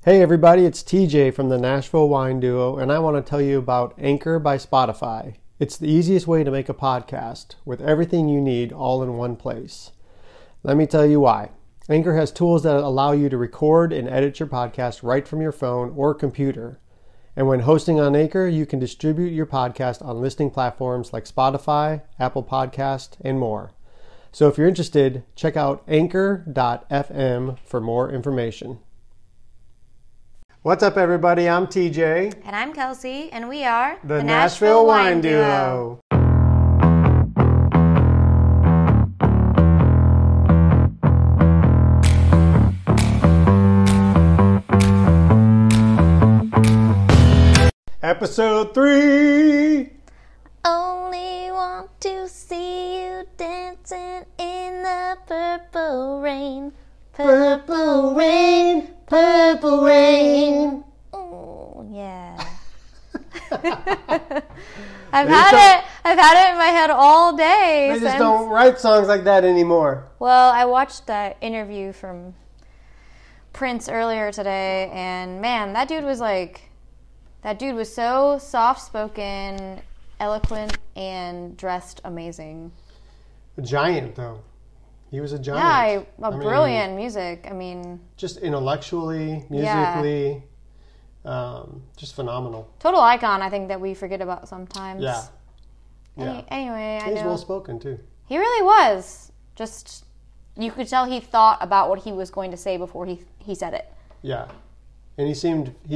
Hey everybody, it's TJ from the Nashville Wine Duo, and I want to tell you about Anchor by Spotify. It's the easiest way to make a podcast with everything you need all in one place. Let me tell you why. Anchor has tools that allow you to record and edit your podcast right from your phone or computer. And when hosting on Anchor, you can distribute your podcast on listening platforms like Spotify, Apple Podcast, and more. So if you're interested, check out anchor.fm for more information. What's up, everybody? I'm TJ. And I'm Kelsey, and we are the Nashville Wine Duo. Episode 3. Only want to see you dancing in the purple rain. Purple rain, purple rain. Oh, yeah. I've had it in my head all day. They just don't write songs like that anymore. Well, I watched that interview from Prince earlier today, and man, that dude was so soft-spoken, eloquent, and dressed amazing. A giant, though. He was a giant. Yeah, brilliant music. Just intellectually, musically, just phenomenal. Total icon, I think, that we forget about sometimes. Yeah. Anyway, I know. He's well spoken, too. He really was. Just, you could tell he thought about what he was going to say before he said it. Yeah. And he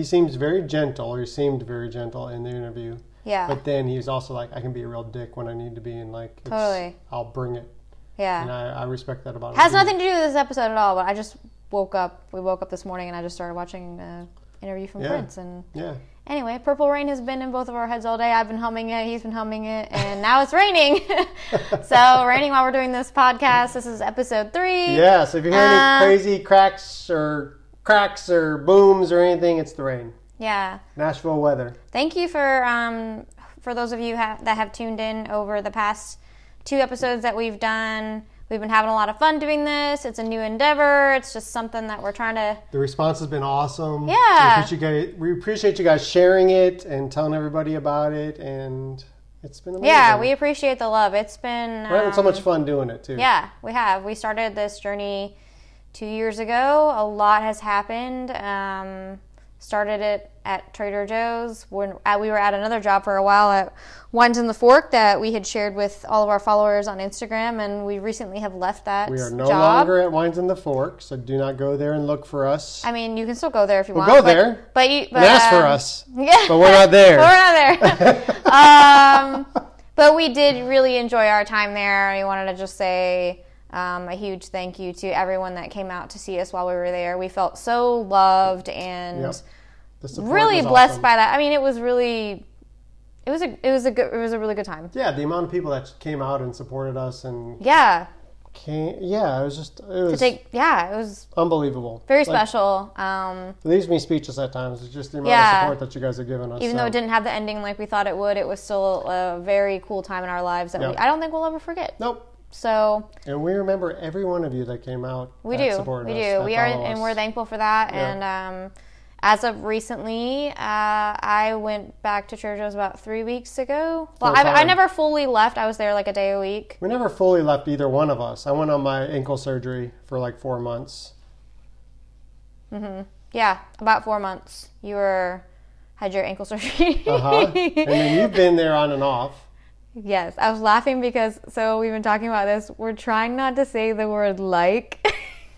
seems very gentle, or he seemed very gentle in the interview. Yeah. But then he was also like, I can be a real dick when I need to be, and totally. I'll bring it. Yeah. And I respect that about him. Has nothing to do with this episode at all, but I just woke up. We woke up this morning, and I just started watching the interview from Prince. And anyway, Purple Rain has been in both of our heads all day. I've been humming it. He's been humming it. And now it's raining. So raining while we're doing this podcast. This is episode 3. Yeah, so if you hear any crazy cracks or booms or anything, it's the rain. Yeah. Nashville weather. Thank you for those of you that have tuned in over the past 2 episodes that we've done. We've been having a lot of fun doing this. It's a new endeavor. It's just something that we're trying to... The response has been awesome. Yeah. We appreciate you guys sharing it and telling everybody about it, and it's been amazing. Yeah, we appreciate the love. It's been... We're having so much fun doing it, too. Yeah, we have. We started this journey 2 years ago. A lot has happened. Started it at Trader Joe's. We were at another job for a while at Wines in the Fork that we had shared with all of our followers on Instagram, and we recently have left that job. We are no longer at Wines in the Fork, so do not go there and look for us. I mean, you can still go there if you want. Go there but ask for us. Yeah, but we're not there. We're not there. But we did really enjoy our time there. We wanted to just say... a huge thank you to everyone that came out to see us while we were there. We felt so loved and really blessed by that. I mean, it was a really good time. Yeah, the amount of people that came out and supported us and it was unbelievable. Very special. It leaves me speechless at times. It's just the amount of support that you guys have given us. Even though it didn't have the ending like we thought it would, it was still a very cool time in our lives that I don't think we'll ever forget. Nope. So, and we remember every one of you that came out. We do. And we're thankful for that. Yeah. And as of recently, I went back to Trader Joe's about 3 weeks ago. Well, I never fully left. I was there like a day a week. We never fully left, either one of us. I went on my ankle surgery for like 4 months. Mm-hmm. Yeah, about 4 months. You had your ankle surgery. And then you've been there on and off. Yes, I was laughing because, we've been talking about this. We're trying not to say the word like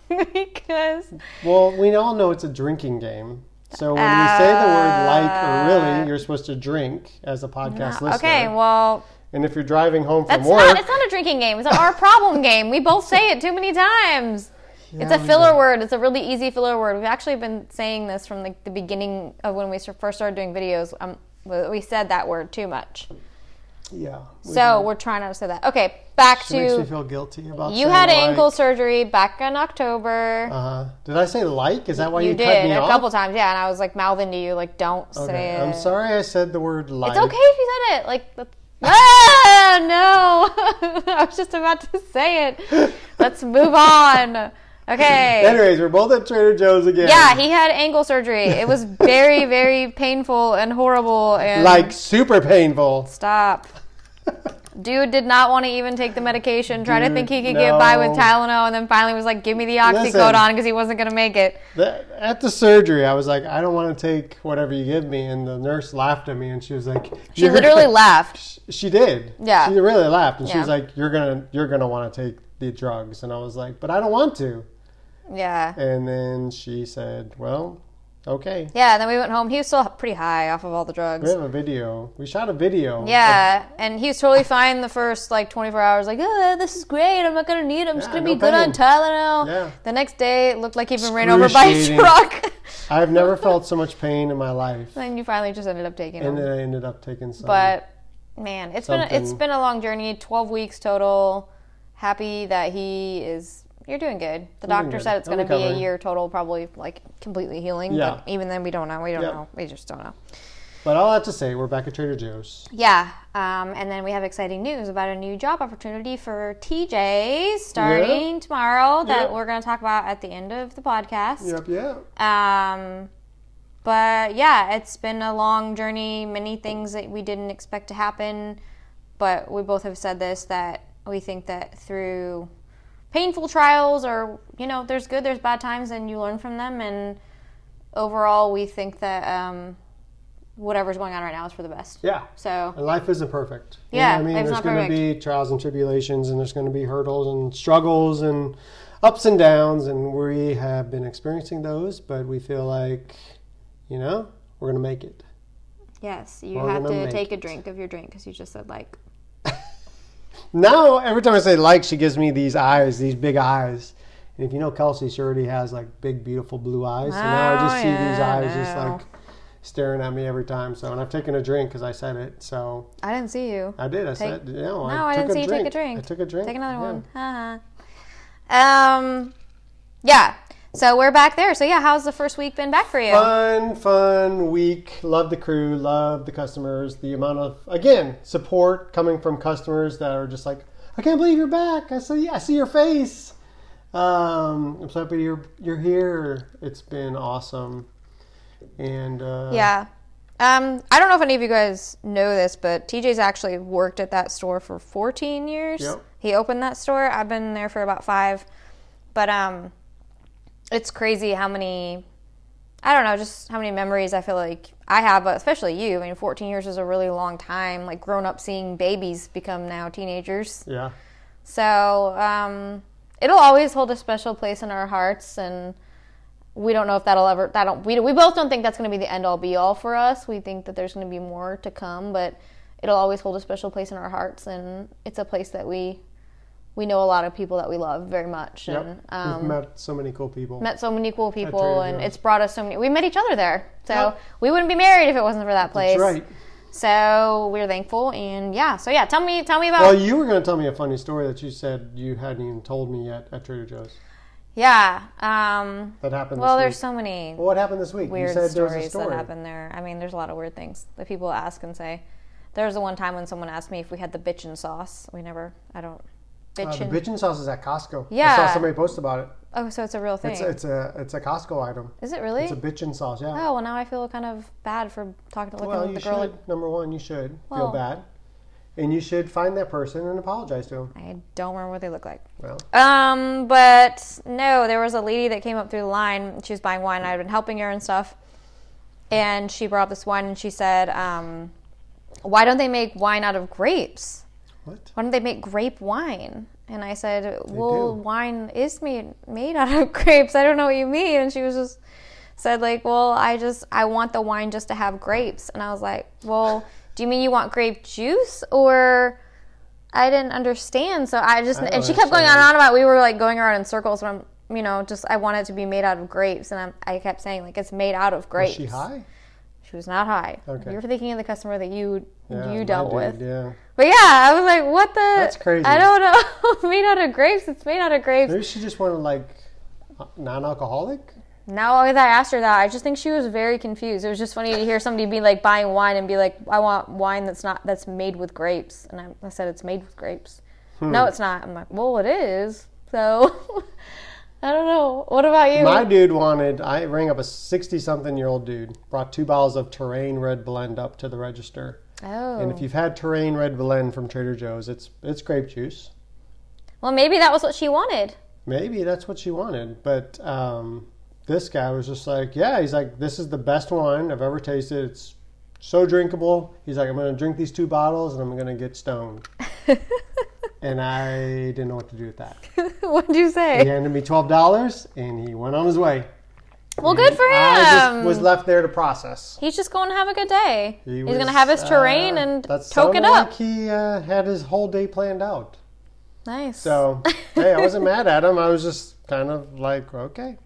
because... Well, we all know it's a drinking game. So when we say the word like or really, you're supposed to drink as a podcast listener. Okay, well... And if you're driving home from work... It's not a drinking game. It's our problem game. We both say it too many times. Yeah, it's a filler word. It's a really easy filler word. We've actually been saying this from the beginning of when we first started doing videos. We said that word too much. Yeah. We're trying not to say that. Okay, back to... Makes me feel guilty about you had ankle surgery back in October. Did I say like? Is that why you cut me off? You did, a couple times, yeah. And I was like mouthing to you, like, don't say it. I'm sorry I said the word like. It's okay if you said it. Like, no! I was just about to say it. Let's move on. Okay. Anyways, we're both at Trader Joe's again. Yeah, he had ankle surgery. It was very, very painful and horrible. And like super painful. Stop. Dude did not want to even take the medication. Tried to think he could get by with Tylenol, and then finally was like, give me the oxycodone because he wasn't going to make it. At the surgery, I was like, I don't want to take whatever you give me. And the nurse laughed at me, and she was like... She literally laughed. She did. Yeah. She really laughed. And she was like, you're gonna want to take the drugs. And I was like, but I don't want to. Yeah. And then she said, well... Okay. Yeah, and then we went home. He was still pretty high off of all the drugs. We have a video. We shot a video. Yeah, and he was totally fine the first, 24 hours. Like, oh, this is great. I'm not going to need it. I'm just going to be good on Tylenol. Yeah. The next day, it looked like he'd been ran over by a truck. I've never felt so much pain in my life. And you finally just ended up taking them. And then I ended up taking some. But, man, it's been a long journey. 12 weeks total. Happy that he is... You're doing good. The doctor said it's going to be a year total, probably completely healing. Yeah. But even then, we don't know. We don't know. We just don't know. But all that to say, we're back at Trader Joe's. Yeah. And then we have exciting news about a new job opportunity for TJ starting tomorrow that we're going to talk about at the end of the podcast. But yeah, it's been a long journey. Many things that we didn't expect to happen. But we both have said this, that we think that through... painful trials, or there's good, there's bad times, and you learn from them. And overall, we think that whatever's going on right now is for the best. Yeah. So and life isn't perfect. Yeah, I mean, there's going to be trials and tribulations, and there's going to be hurdles and struggles and ups and downs, and we have been experiencing those. But we feel like, we're going to make it. Yes, you have to take a drink of your drink because you just said like. Now, every time I say she gives me these eyes, these big eyes. And if you know Kelsey, she already has big, beautiful blue eyes. So now I just see these eyes just staring at me every time. So, and I've taken a drink because I said it. So I didn't see you. I did. I said, I didn't see you take a drink. I took a drink. Take another one. Yeah. So we're back there. So yeah, how's the first week been back for you? Fun week. Love the crew. Love the customers. The amount of, again, support coming from customers that are just like, I can't believe you're back. I see your face. I'm so happy you're here. It's been awesome. And yeah. I don't know if any of you guys know this, but TJ's actually worked at that store for 14 years. Yep. He opened that store. I've been there for about 5. But it's crazy how many, I don't know, just how many memories I feel like I have, but especially you. I mean, 14 years is a really long time, grown up seeing babies become now teenagers. Yeah. So it'll always hold a special place in our hearts, and we don't know if we both don't think that's going to be the end all be all for us. We think that there's going to be more to come, but it'll always hold a special place in our hearts, and it's a place that we know a lot of people that we love very much. Yep. And we've met so many cool people. And it's brought us so many. We met each other there. So we wouldn't be married if it wasn't for that place. That's right. So we're thankful. And so tell me about... Well, you were going to tell me a funny story that you said you hadn't even told me yet at Trader Joe's. Yeah. That happened Well, this there's week. so many what happened this week? Weird you said stories there was a that happen there. I mean, there's a lot of weird things that people ask and say. There was the one time when someone asked me if we had the bitchin' sauce. The bitchin' sauce is at Costco. Yeah. I saw somebody post about it. Oh, so it's a real thing. It's a Costco item. Is it really? It's a bitchin' sauce, yeah. Oh, well, now I feel kind of bad for looking at the girl. Number one, you should feel bad. And you should find that person and apologize to them. I don't remember what they look like. Well. But no, there was a lady that came up through the line. She was buying wine. I had been helping her and stuff. And she brought up this wine and she said, why don't they make wine out of grapes? What? Why don't they make grape wine? And I said, wine is made out of grapes. I don't know what you mean. And she was just said I want the wine just to have grapes. And I was like, well, do you mean you want grape juice? Or I didn't understand. So and she kept going on and on about, we were going around in circles when I want it to be made out of grapes. And I kept saying it's made out of grapes. Was she high? She was not high. Okay. You were thinking of the customer that you dealt with. Yeah. But yeah, I was like, what the? That's crazy. I don't know. Made out of grapes. It's made out of grapes. Maybe she just wanted non-alcoholic? No, I asked her that. I just think she was very confused. It was just funny to hear somebody be buying wine and be like, I want wine that's made with grapes. And I said, it's made with grapes. No, it's not. I'm like, well, it is. So I don't know. What about you? My dude I rang up a 60-something-year-old dude, brought 2 bottles of Terrain Red Blend up to the register. Oh. And if you've had Terrain Red Blend from Trader Joe's, it's grape juice. Well, maybe that was what she wanted. Maybe that's what she wanted. But this guy was just like, yeah, he's like, this is the best wine I've ever tasted. It's so drinkable. He's like, I'm going to drink these 2 bottles and I'm going to get stoned. And I didn't know what to do with that. What'd you say? He handed me $12 and he went on his way. Well, good for him. I just was left there to process. He's just going to have a good day. He's going to have his Terrain and toke it up. Like he had his whole day planned out. Nice. So, hey, I wasn't mad at him. I was just kind of like, okay.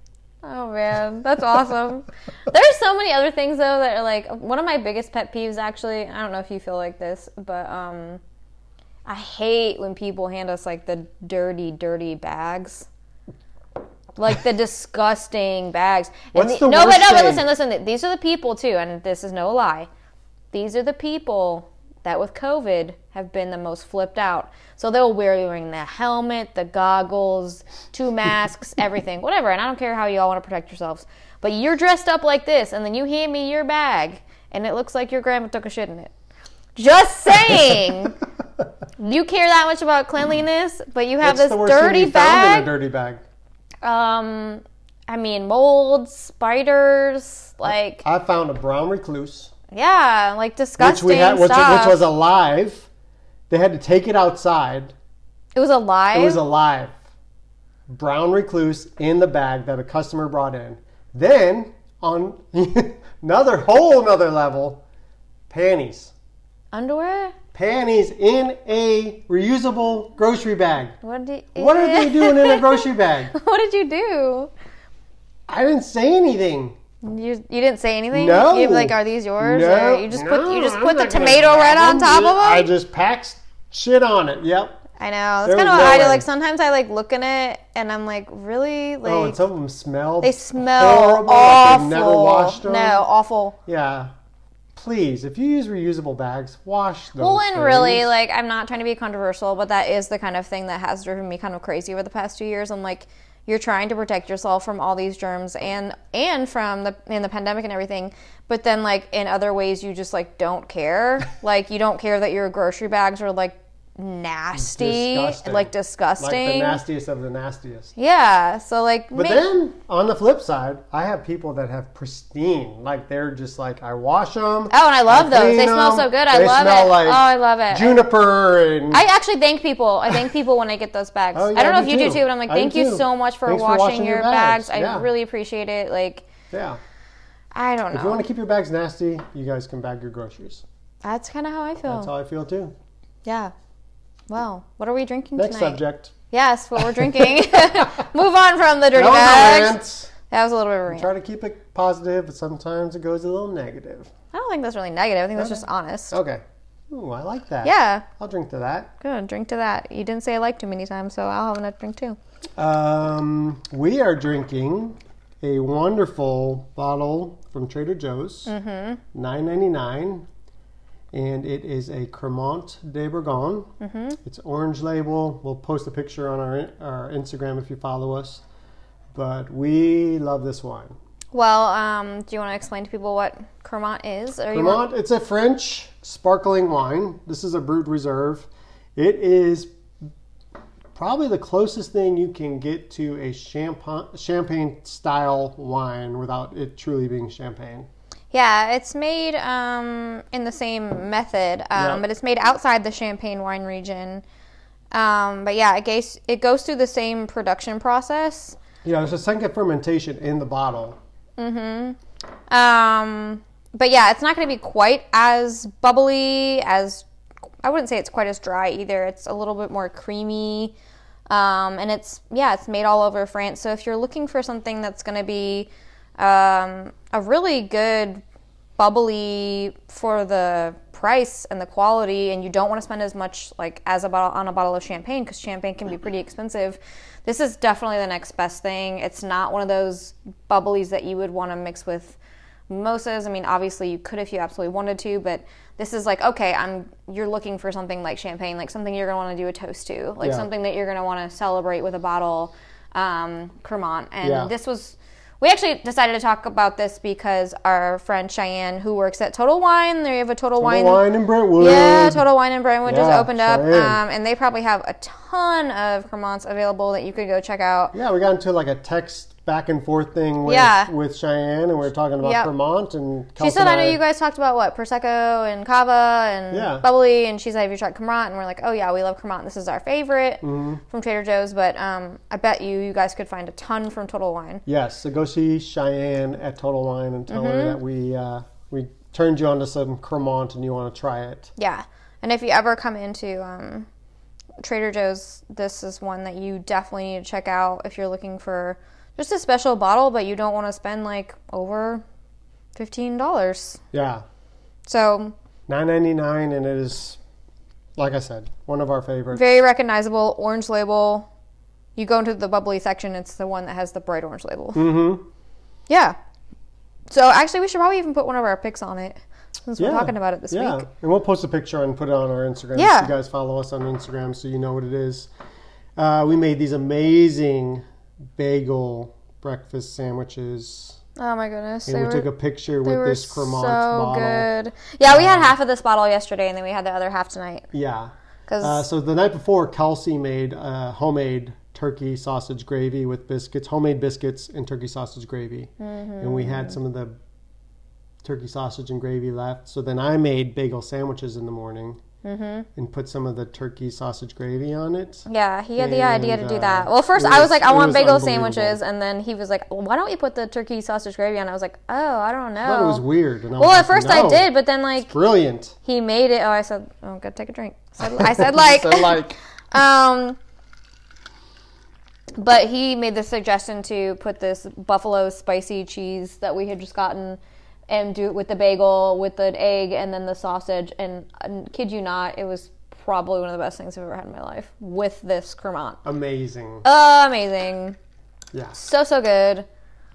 Oh, man. That's awesome. There's so many other things, though, that are like, one of my biggest pet peeves, actually, I don't know if you feel like this, but I hate when people hand us, like, the dirty, dirty bags. Like, the disgusting bags. What's the worst thing? But listen. These are the people, too, and this is no lie. These are the people that with COVID have been the most flipped out. So they'll wearing the helmet, the goggles, 2 masks, everything, whatever. And I don't care how you all want to protect yourselves. But you're dressed up like this, and then you hand me your bag, and it looks like your grandma took a shit in it. Just saying. You care that much about cleanliness, but you have this dirty bag. Found in a dirty bag? I mean, molds, spiders, like... I found a brown recluse. Yeah, like disgusting stuff. Which was alive. They had to take it outside. It was alive? It was alive. Brown recluse in the bag that a customer brought in. Then, on another level, panties. Underwear? Panties in a reusable grocery bag. What are they doing in a grocery bag? What did you do? I didn't say anything. You didn't say anything? No. You like, are these yours? No. Or you just put the tomato right on top of them? I just packed shit on it. Yep. I know. That's kind of what I do. Like, sometimes I like look in it and I'm like, really? Like, and some of them smell. They smell horrible, awful. Like never washed them. No, awful. Yeah. Please, if you use reusable bags, wash those. Well, and really, like, I'm not trying to be controversial, but that is the kind of thing that has driven me kind of crazy over the past 2 years. I'm like, you're trying to protect yourself from all these germs and from the pandemic and everything, but then like in other ways you just like don't care. Like you don't care that your grocery bags are like nasty, disgusting. Like the nastiest of the nastiest. Yeah, so like. But then on the flip side, I have people that have pristine, like they're just like I wash them. Oh, and I love those. They smell so good. I love it. Like I love it. Juniper and. I actually thank people. I thank people when I get those bags. Oh, yeah, I don't know if you do too, but I'm like, thank you so much for washing your bags. Yeah. I really appreciate it. Like. Yeah. I don't know. If you want to keep your bags nasty, you guys can bag your groceries. That's kind of how I feel. That's how I feel too. Yeah. Well, what are we drinking tonight? Next subject. Yes, what we're drinking. Move on from the dirty bags. That was a little bit of a rant. Try to keep it positive, but sometimes it goes a little negative. I don't think that's really negative. I think that's just honest. Okay. Ooh, I like that. Yeah. I'll drink to that. Good, drink to that. You didn't say I like too many times, so I'll have another drink too. We are drinking a wonderful bottle from Trader Joe's. Mm-hmm. $9.99. And it is a Cremant De Bourgogne. Mm-hmm. It's orange label. We'll post a picture on our Instagram if you follow us. But we love this wine. Well, do you want to explain to people what Cremant is? Cremant, it's a French sparkling wine. This is a Brut Reserve. It is probably the closest thing you can get to a champagne-style wine without it truly being champagne. Yeah, it's made in the same method, but it's made outside the Champagne wine region. But yeah, it goes through the same production process. Yeah, there's a second fermentation in the bottle. Mm-hmm. But yeah, it's not going to be quite as bubbly as, I wouldn't say it's quite as dry either. It's a little bit more creamy. And it's made all over France. So if you're looking for something that's going to be a really good bubbly for the price and the quality, and you don't want to spend as much like on a bottle of champagne, because champagne can be pretty expensive, this is definitely the next best thing. It's not one of those bubblies that you would want to mix with mimosas. I mean, obviously you could if you absolutely wanted to, but this is like, okay, you're looking for something like champagne, like something you're going to want to do a toast to, like something that you're going to want to celebrate with a bottle. Cremant. And this was... We actually decided to talk about this because our friend Cheyenne, who works at Total Wine, they have a Total Wine in Brentwood. Yeah, Total Wine in Brentwood just opened up, and they probably have a ton of Cremants available that you could go check out. Yeah, we got into like a text back and forth thing with Cheyenne, and we were talking about Cremant. And Kelsey, she said, I know you guys talked about Prosecco and Cava and Bubbly, and she said, have you tried Cremant? And we're like, oh yeah, we love Cremant. This is our favorite from Trader Joe's, but I bet you guys could find a ton from Total Wine. Yes, so go see Cheyenne at Total Wine and tell her that we turned you onto some Cremant and you want to try it. Yeah, and if you ever come into Trader Joe's, this is one that you definitely need to check out if you're looking for just a special bottle, but you don't want to spend like over $15. Yeah. So $9.99, and it is, like I said, one of our favorites. Very recognizable, orange label. You go into the bubbly section, it's the one that has the bright orange label. Mm-hmm. Yeah. So actually, we should probably even put one of our pics on it since we're talking about it this week. Yeah, and we'll post a picture and put it on our Instagram. Yeah. So you guys follow us on Instagram so you know what it is. We made these amazing bagel breakfast sandwiches. Oh my goodness. And we took a picture with this Cremant bottle. So good. Yeah, we had half of this bottle yesterday, and then we had the other half tonight. Yeah. So the night before, Kelsey made homemade turkey sausage gravy with biscuits, homemade biscuits and turkey sausage gravy. And we had some of the turkey sausage and gravy left. So then I made bagel sandwiches in the morning. And put some of the turkey sausage gravy on it. Yeah, he had the idea to do that. Well, first I was like, I want bagel sandwiches, and then he was like, well, why don't you put the turkey sausage gravy on? I was like, oh, I don't know. I thought it was weird. And well, at first I did, but then like... It's brilliant. He made it. Oh, I said, oh, gotta take a drink. I said like... But he made the suggestion to put this buffalo spicy cheese that we had just gotten and do it with the bagel, with the egg, and then the sausage. And kid you not, it was probably one of the best things I've ever had in my life with this Cremant. Amazing. Amazing. Yeah. So good.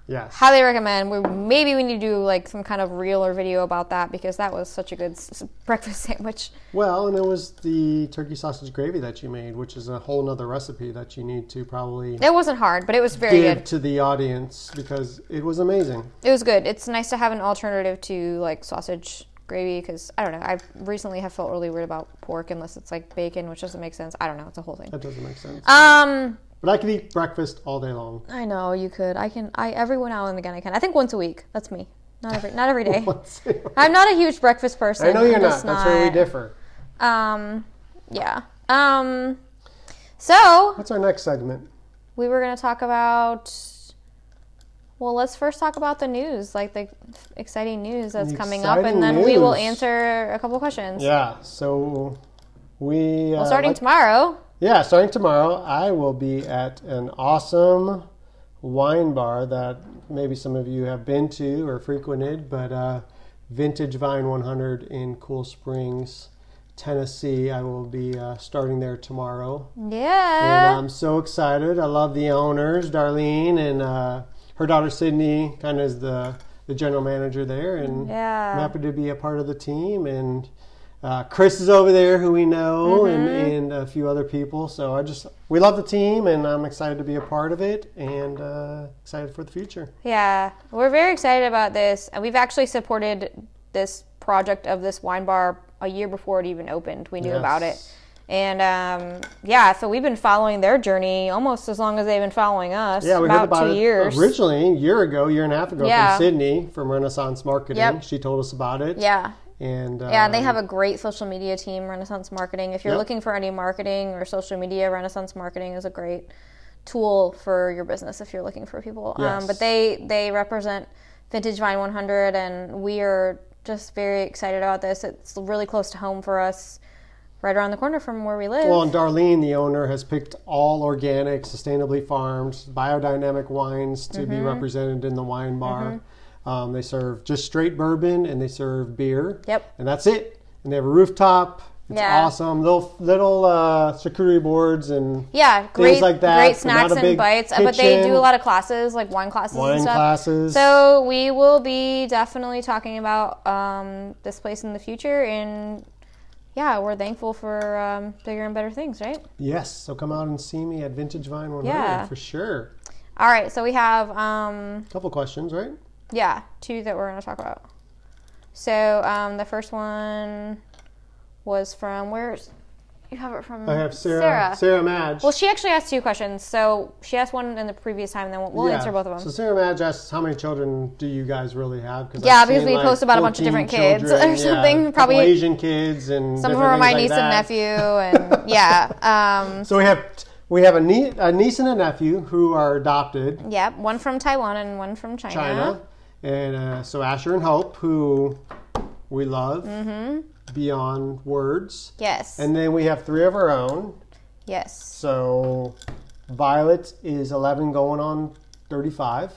Yes. Highly recommend. Maybe we need to do like some kind of reel or video about that because that was such a good breakfast sandwich. Well, and it was the turkey sausage gravy that you made, which is a whole nother recipe that you need to probably... It wasn't hard, but it was very good. To the audience because it was amazing. It was good. It's nice to have an alternative to like sausage gravy because, I don't know, I recently have felt really weird about pork unless it's like bacon, which doesn't make sense. I don't know. It's a whole thing. That doesn't make sense. But I could eat breakfast all day long. I know you could. Every now and again I can. I think once a week. That's me. Not every day. I'm not a huge breakfast person. I know you're not. That's where we differ. Yeah. So. What's our next segment? We were going to talk about. Well, let's first talk about the news, like the exciting news that's coming up, and then we will answer a couple questions. Yeah. So we. Well, starting tomorrow. Yeah, starting tomorrow, I will be at an awesome wine bar that maybe some of you have been to or frequented, but Vintage Vine 100 in Cool Springs, Tennessee. I will be starting there tomorrow. Yeah. And I'm so excited. I love the owners, Darlene, and her daughter Sydney kind of is the general manager there, and I'm happy to be a part of the team, and Chris is over there, who we know, and a few other people. So we love the team, and I'm excited to be a part of it, and excited for the future. Yeah, we're very excited about this. And we've actually supported this project of this wine bar a year before it even opened. We knew about it. And so we've been following their journey almost as long as they've been following us. Yeah, we about heard about 2 years. Originally, a year and a half ago from Sydney from Renaissance Marketing. Yep. She told us about it. Yeah. And they have a great social media team, Renaissance Marketing. If you're looking for any marketing or social media, Renaissance Marketing is a great tool for your business if you're looking for people. Yes. But they represent Vintage Vine 100, and we are just very excited about this. It's really close to home for us, right around the corner from where we live. Well, and Darlene, the owner, has picked all organic, sustainably farmed, biodynamic wines to be represented in the wine bar. They serve just straight bourbon, and they serve beer. Yep. And that's it. And they have a rooftop. It's awesome. Little charcuterie boards and things like that. Great snacks and bites. Kitchen. But they do a lot of classes, like wine classes and stuff. So we will be definitely talking about this place in the future. And yeah, we're thankful for bigger and better things, right? Yes. So come out and see me at Vintage Vine 100 for sure. All right. So we have a couple questions, right? Yeah, 2 that we're going to talk about. So the first one was from you have it from? I have Sarah Madge. Well, she actually asked 2 questions. So she asked one in the previous time, and then we'll answer both of them. So Sarah Madge asks, how many children do you guys really have? Because we post about a bunch of different kids or something. Yeah, probably Asian kids and some of them are my niece and nephew, and yeah. So we have a niece and a nephew who are adopted. Yep, one from Taiwan and one from China. And so Asher and Hope, who we love. Mm-hmm. Beyond words. Yes. And then we have 3 of our own. Yes. So Violet is 11 going on 35.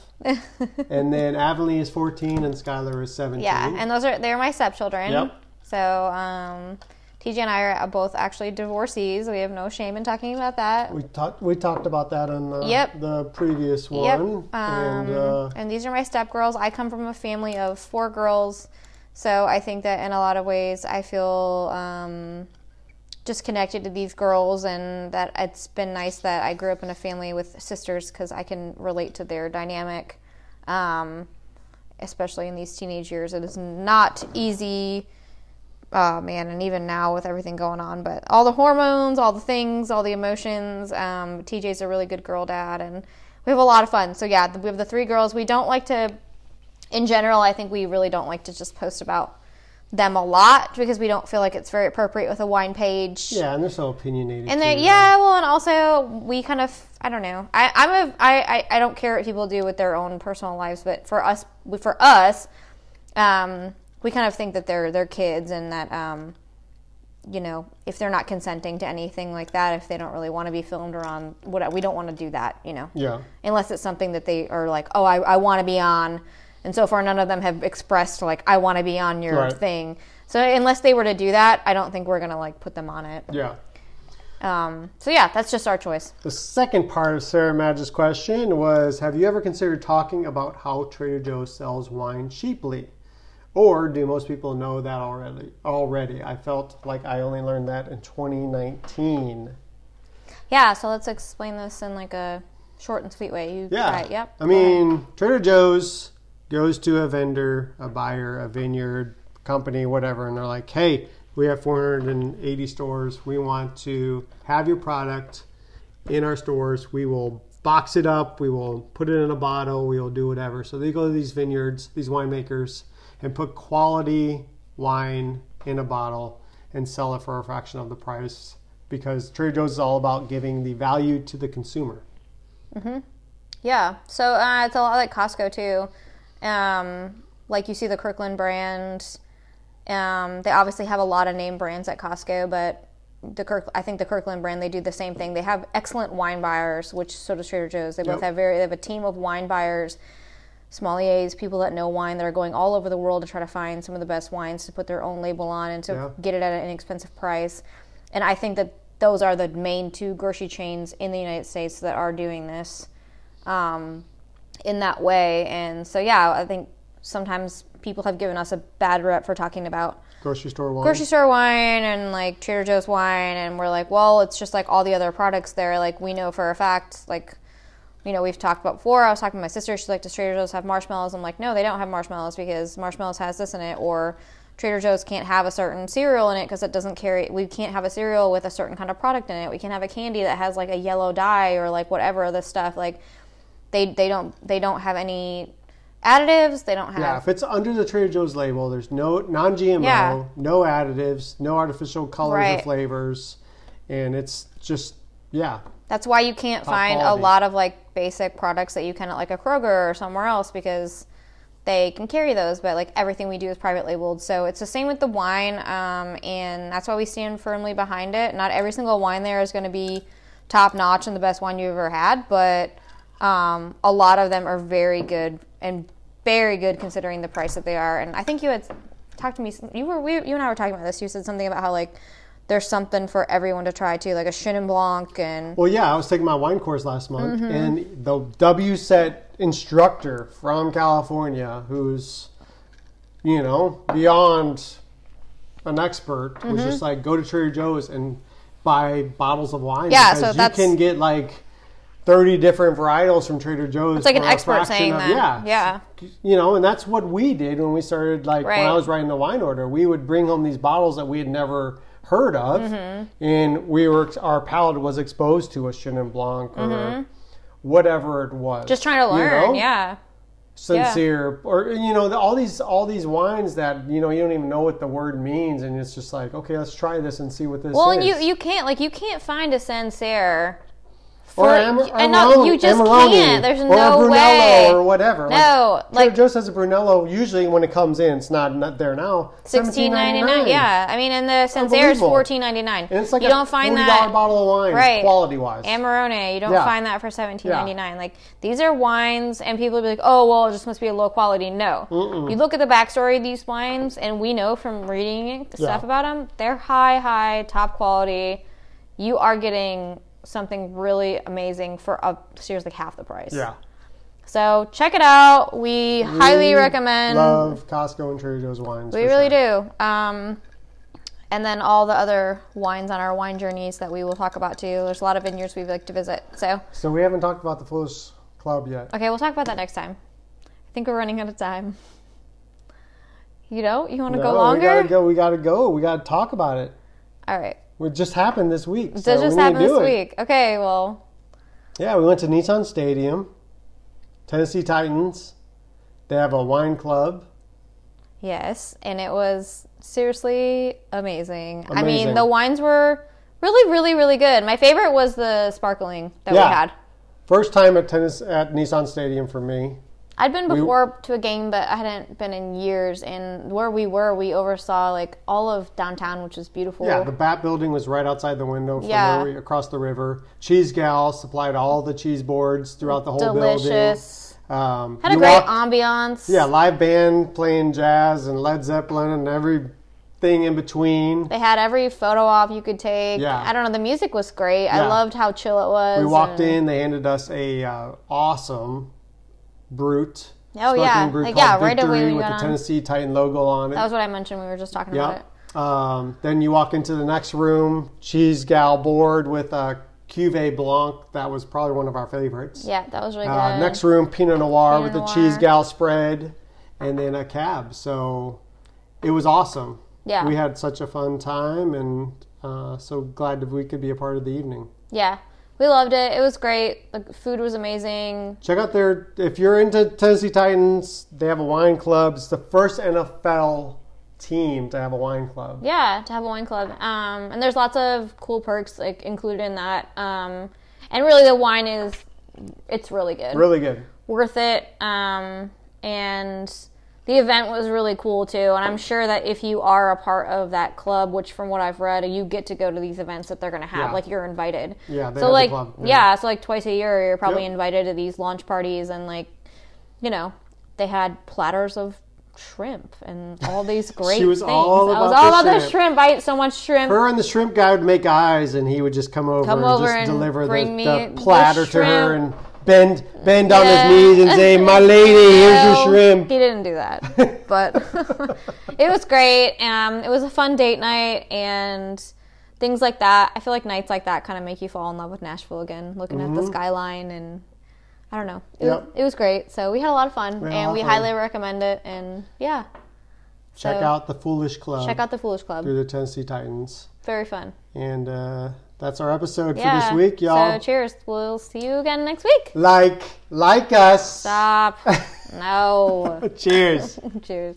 And then Avonlea is 14 and Skylar is 17. Yeah, and they're my stepchildren. Yep. So TJ and I are both actually divorcees. We have no shame in talking about that. We talked about that on the previous one. Yep. And these are my stepgirls. I come from a family of 4 girls. So I think that in a lot of ways I feel just connected to these girls, and that it's been nice that I grew up in a family with sisters because I can relate to their dynamic, especially in these teenage years. It is not easy, man, and even now with everything going on. But all the hormones, all the things, all the emotions. TJ's a really good girl dad, and we have a lot of fun. So yeah, we have the 3 girls. We don't like to... In general, I think we really don't like to just post about them a lot because we don't feel like it's very appropriate with a wine page. Yeah, and they're so opinionated. And and also we kind of, I don't know. I don't care what people do with their own personal lives, but for us, we kind of think that they're kids, and that if they're not consenting to anything like that, if they don't really want to be filmed around, we don't want to do that, Yeah. Unless it's something that they are like, oh, I want to be on. And so far, none of them have expressed, like, I want to be on your thing. So unless they were to do that, I don't think we're going to, like, put them on it. Yeah. So, yeah, that's just our choice. The second part of Sarah Madge's question was, have you ever considered talking about how Trader Joe's sells wine cheaply? Or do most people know that already? I felt like I only learned that in 2019. Yeah, so let's explain this in, like, a short and sweet way. Yep. I mean, Trader Joe's goes to a vendor, a buyer, a vineyard company, whatever, and they're like, hey, we have 480 stores. We want to have your product in our stores. We will box it up. We will put it in a bottle. We will do whatever. So they go to these vineyards, these winemakers, and put quality wine in a bottle and sell it for a fraction of the price, because Trader Joe's is all about giving the value to the consumer. Mm-hmm. Yeah. So it's a lot like Costco, too. Like you see the Kirkland brand. They obviously have a lot of name brands at Costco, but I think the Kirkland brand, they do the same thing. They have excellent wine buyers, which so does Trader Joe's. They both have they have a team of wine buyers, sommeliers, people that know wine, that are going all over the world to try to find some of the best wines to put their own label on and to get it at an inexpensive price. And I think that those are the main 2 grocery chains in the United States that are doing this in that way. And so, yeah, I think sometimes people have given us a bad rep for talking about grocery store wine and like Trader Joe's wine, and we're like, well, it's just like all the other products there. Like, we know for a fact, like, we've talked about before. I was talking to my sister. She's like, does Trader Joe's have marshmallows? I'm like, no, they don't have marshmallows because marshmallows has this in it. Or Trader Joe's can't have a certain cereal in it because it doesn't carry. We can't have a cereal with a certain kind of product in it. We can't have a candy that has like a yellow dye or like whatever this stuff. Like, they don't have any additives. They don't have. Yeah, if it's under the Trader Joe's label, there's no non-GMO, no additives, no artificial colors or flavors, and it's just That's why you can't find quality. A lot of like basic products that you can at like a Kroger or somewhere else, because they can carry those, but like everything we do is private labeled. So it's the same with the wine, and that's why we stand firmly behind it. Not every single wine there is going to be top notch and the best wine you've ever had, but a lot of them are very good and very good considering the price that they are. And I think you had talked to me. You and I were talking about this. You said something about how like there's something for everyone to try too, like a Chenin Blanc and. Well, yeah, I was taking my wine course last month, and the WSET instructor from California, who's beyond an expert, was just like, go to Trader Joe's and buy bottles of wine. Yeah, because you can get like 30 different varietals from Trader Joe's. It's like an expert saying that. Yeah. You know, and that's what we did when we started, like, when I was writing the wine order. We would bring home these bottles that we had never heard of, and our palate was exposed to a Chenin Blanc or whatever it was. Just trying to learn, Sincere, or, you know, all these wines that, you know, you don't even know what the word means, and it's just like, okay, let's try this and see what this is. Well, and you can't find a Sincere. You just can't. There's no way. Or a Brunello or whatever. No, Trader Joe's has a Brunello. Usually, when it comes in, it's not there now. $16.99. Yeah, I mean, and the Sincere is $14.99. And it's like you don't find that bottle of wine, quality wise. Amarone, you don't find that for $17.99. Like, these are wines, and people will be like, "Oh, well, it just must be a low quality." No, you look at the backstory of these wines, and we know from reading the stuff about them, they're high, top quality. You are getting something really amazing for seriously half the price. Yeah. So check it out. We highly recommend. Love Costco and Trader Joe's wines. We really do. And then all the other wines on our wine journeys that we will talk about too. There's a lot of vineyards we'd like to visit. So we haven't talked about the Foolish Club yet. Okay, we'll talk about that next time. I think we're running out of time. You want to go longer? We gotta go. We gotta talk about it. All right. It just happened this week. It just happened this week. Okay, well. Yeah, we went to Nissan Stadium, Tennessee Titans. They have a wine club. Yes, and it was seriously amazing. I mean, the wines were really, really, really good. My favorite was the sparkling that we had. First time at Nissan Stadium for me. I'd been before to a game, but I hadn't been in years. And where we were, we oversaw like all of downtown, which was beautiful. Yeah, the Bat Building was right outside the window from across the river. Cheese Gal supplied all the cheese boards throughout the whole building. Delicious. Had a great ambiance. Yeah, live band playing jazz and Led Zeppelin and everything in between. They had every photo op you could take. Yeah. I don't know, the music was great. I loved how chill it was. We walked in, they handed us a awesome Brut. Oh yeah, Brut right away with the Tennessee Titan logo on it. That was what I mentioned. We were just talking about it. Then you walk into the next room, Cheese Gal board with a Cuvée Blanc. That was probably one of our favorites. Yeah, that was really good. Next room, Pinot Noir with the Cheese Gal spread, and then a cab. So it was awesome. Yeah, we had such a fun time, and so glad that we could be a part of the evening. Yeah. We loved it. It was great. The food was amazing. Check out if you're into Tennessee Titans, they have a wine club. It's the first NFL team to have a wine club. Yeah, to have a wine club. And there's lots of cool perks like included in that. And really the wine it's really good. Really good. Worth it. And the event was really cool too, and I'm sure that if you are a part of that club, which from what I've read, you get to go to these events that they're going to have. Like you're invited. Yeah, they have the club. So like twice a year, you're probably invited to these launch parties, and like, they had platters of shrimp and all these great she was things. All I about was all about the shrimp. I ate so much shrimp. Her and the shrimp guy would make eyes, and he would just come over and deliver the platter to her and bend on his knees and say, "My lady, here's your shrimp." He didn't do that, but it was great. It was a fun date night and things like that. I feel like nights like that kind of make you fall in love with Nashville again, looking at the skyline, and I don't know. It was great. So we had a lot of fun, and we highly recommend it. And check out the Foolish Club. Check out the Foolish Club through the Tennessee Titans. Very fun. And that's our episode for this week, y'all. So cheers. We'll see you again next week. Like us. Stop. No. Cheers. Cheers.